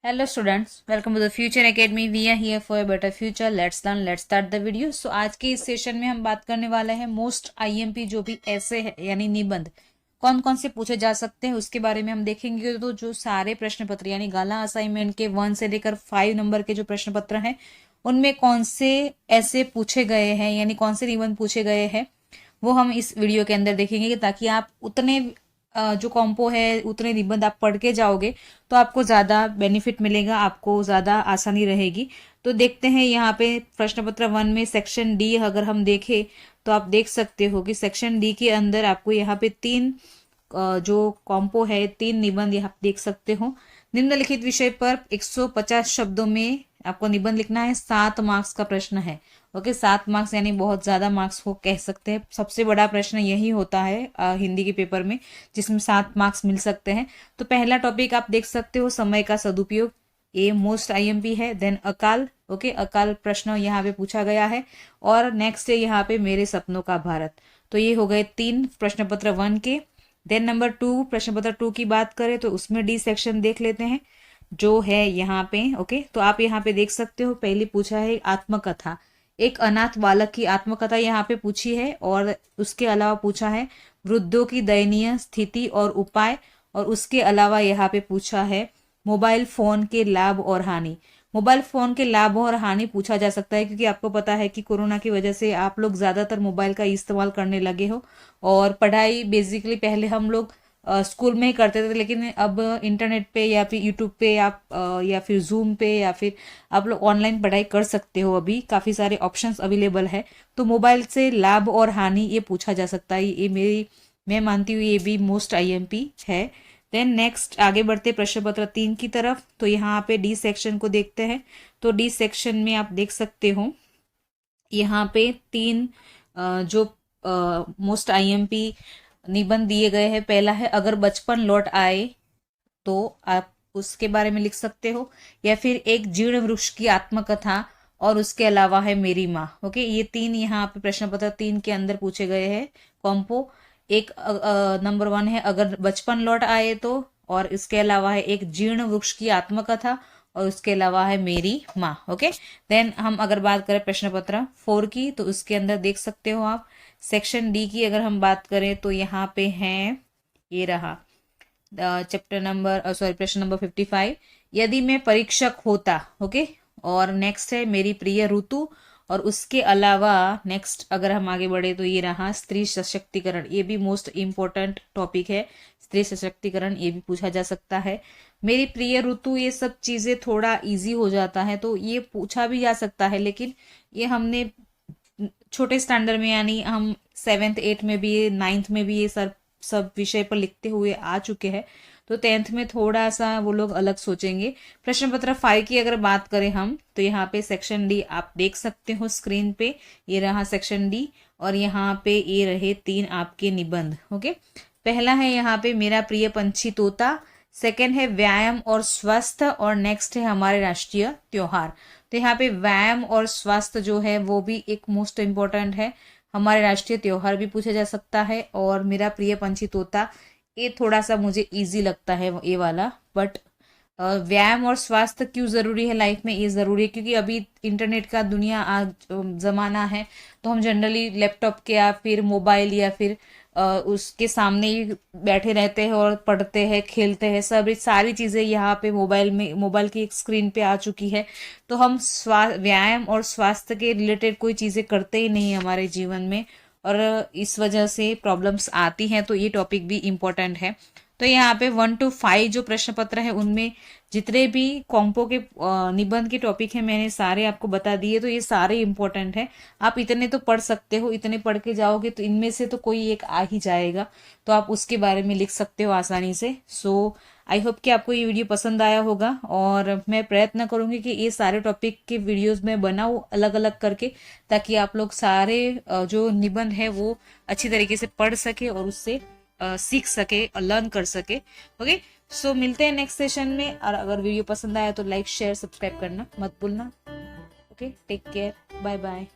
Hello students, welcome to the Future Academy. We are here for a better future. Let's learn. Let's start the video. So आज के इस session में हम बात करने वाले हैं मोस्ट आईएमपी जो भी ऐसे है यानी निबंध कौन कौन से पूछे जा सकते हैं उसके बारे में हम देखेंगे। तो जो सारे प्रश्न पत्र यानी गाला असाइनमेंट के 1 से लेकर 5 नंबर के जो प्रश्न पत्र हैं उनमें कौन से ऐसे पूछे गए हैं यानी कौन से निबंध पूछे गए हैं वो हम इस वीडियो के अंदर देखेंगे ताकि आप उतने जो कॉम्पो है उतने निबंध आप पढ़ के जाओगे तो आपको ज़्यादा बेनिफिट मिलेगा, आपको ज़्यादा आसानी रहेगी। तो देखते हैं यहाँ पे प्रश्न पत्र 1 में सेक्शन डी अगर हम देखें तो आप देख सकते हो कि सेक्शन डी के अंदर आपको यहाँ पे 3 जो कॉम्पो है 3 निबंध यहाँ देख सकते हो। निम्नलिखित विषय पर 150 शब्दों में आपको निबंध लिखना है। 7 मार्क्स का प्रश्न है। ओके 7 मार्क्स यानी बहुत ज्यादा मार्क्स को कह सकते हैं। सबसे बड़ा प्रश्न यही होता है हिंदी के पेपर में जिसमें 7 मार्क्स मिल सकते हैं। तो पहला टॉपिक आप देख सकते हो समय का सदुपयोग, ये मोस्ट आईएमपी है। देन अकाल, ओके अकाल प्रश्न यहाँ पे पूछा गया है। और नेक्स्ट है यहाँ पे मेरे सपनों का भारत। तो ये हो गए 3 प्रश्न पत्र 1 के। देन नंबर 2 प्रश्न पत्र 2 की बात करें तो उसमें डी सेक्शन देख लेते हैं जो है यहाँ पे। ओके तो आप यहाँ पे देख सकते हो पहले पूछा है आत्मकथा, एक अनाथ बालक की आत्मकथा यहाँ पे पूछी है। और उसके अलावा पूछा है वृद्धों की दयनीय स्थिति और उपाय। और उसके अलावा यहाँ पे पूछा है मोबाइल फोन के लाभ और हानि। मोबाइल फोन के लाभ और हानि पूछा जा सकता है क्योंकि आपको पता है कि कोरोना की वजह से आप लोग ज्यादातर मोबाइल का इस्तेमाल करने लगे हो और पढ़ाई बेसिकली पहले हम लोग स्कूल में ही करते थे, लेकिन अब इंटरनेट पे या फिर यूट्यूब पे आप या फिर जूम पे या फिर आप लोग ऑनलाइन पढ़ाई कर सकते हो। अभी काफ़ी सारे ऑप्शंस अवेलेबल है। तो मोबाइल से लाभ और हानि ये पूछा जा सकता है। ये मैं मानती हूँ ये भी मोस्ट आईएमपी है। देन नेक्स्ट आगे बढ़ते प्रश्न पत्र 3 की तरफ। तो यहाँ पे डी सेक्शन को देखते हैं। तो डी सेक्शन में आप देख सकते हो यहाँ पे 3 जो मोस्ट आईएमपी निबंध दिए गए हैं। पहला है अगर बचपन लौट आए, तो आप उसके बारे में लिख सकते हो। या फिर एक जीर्ण वृक्ष की आत्मकथा और उसके अलावा है मेरी माँ। ओके ये 3 यहाँ पे प्रश्न पत्र 3 के अंदर पूछे गए हैं कॉम्पो। एक नंबर 1 है अगर बचपन लौट आए तो, और इसके अलावा है एक जीर्ण वृक्ष की आत्मकथा और उसके अलावा है मेरी माँ। ओके देन हम अगर बात करें प्रश्न पत्र 4 की तो उसके अंदर देख सकते हो आप सेक्शन डी की अगर हम बात करें तो यहाँ पे है ये रहा चैप्टर नंबर प्रश्न नंबर 55 यदि मैं परीक्षक होता। ओके और नेक्स्ट है मेरी प्रिय ऋतु। और उसके अलावा नेक्स्ट अगर हम आगे बढ़े तो ये रहा स्त्री सशक्तिकरण, ये भी मोस्ट इम्पोर्टेंट टॉपिक है। स्त्री सशक्तिकरण ये भी पूछा जा सकता है। मेरी प्रिय ऋतु ये सब चीजें थोड़ा इजी हो जाता है तो ये पूछा भी जा सकता है, लेकिन ये हमने छोटे स्टैंडर्ड में यानी हम 7th 8th में भी 9th में भी ये सब विषय पर लिखते हुए आ चुके हैं। तो 10th में थोड़ा सा वो लोग अलग सोचेंगे। प्रश्न पत्र 5 की अगर बात करें हम तो यहाँ पे सेक्शन डी आप देख सकते हो स्क्रीन पे, ये रहा सेक्शन डी। और यहाँ पे ये रहे 3 आपके निबंध। ओके पहला है यहाँ पे मेरा प्रिय पंछी तोता, सेकेंड है व्यायाम और स्वास्थ्य, और नेक्स्ट है हमारे राष्ट्रीय त्योहार। तो यहाँ पे व्यायाम और स्वास्थ्य जो है वो भी एक मोस्ट इम्पोर्टेंट है। हमारे राष्ट्रीय त्योहार भी पूछा जा सकता है। और मेरा प्रिय पंछी तोता ये थोड़ा सा मुझे इजी लगता है ये वाला। बट व्यायाम और स्वास्थ्य क्यों जरूरी है लाइफ में, ये जरूरी है क्योंकि अभी इंटरनेट का दुनिया आज जमाना है। तो हम जनरली लैपटॉप के या फिर मोबाइल या फिर उसके सामने ही बैठे रहते हैं और पढ़ते हैं, खेलते हैं, सब सारी चीजें यहाँ पे मोबाइल की एक स्क्रीन पे आ चुकी है। तो हम व्यायाम और स्वास्थ्य के रिलेटेड कोई चीजें करते ही नहीं हमारे जीवन में, और इस वजह से प्रॉब्लम्स आती हैं। तो ये टॉपिक भी इम्पोर्टेंट है। तो यहाँ पे 1 to 5 जो प्रश्न पत्र है उनमें जितने भी कॉम्पो के निबंध के टॉपिक है मैंने सारे आपको बता दिए। तो ये सारे इंपॉर्टेंट है, आप इतने तो पढ़ सकते हो, इतने पढ़ के जाओगे तो इनमें से तो कोई एक आ ही जाएगा, तो आप उसके बारे में लिख सकते हो आसानी से। सो आई होप कि आपको ये वीडियो पसंद आया होगा, और मैं प्रयत्न करूंगी कि ये सारे टॉपिक के वीडियोस में बनाऊं अलग अलग करके, ताकि आप लोग सारे जो निबंध है वो अच्छी तरीके से पढ़ सके और उससे सीख सके और लर्न कर सके। ओके सो मिलते हैं नेक्स्ट सेशन में, और अगर वीडियो पसंद आया तो लाइक शेयर सब्सक्राइब करना मत भूलना। Okay take care, bye bye.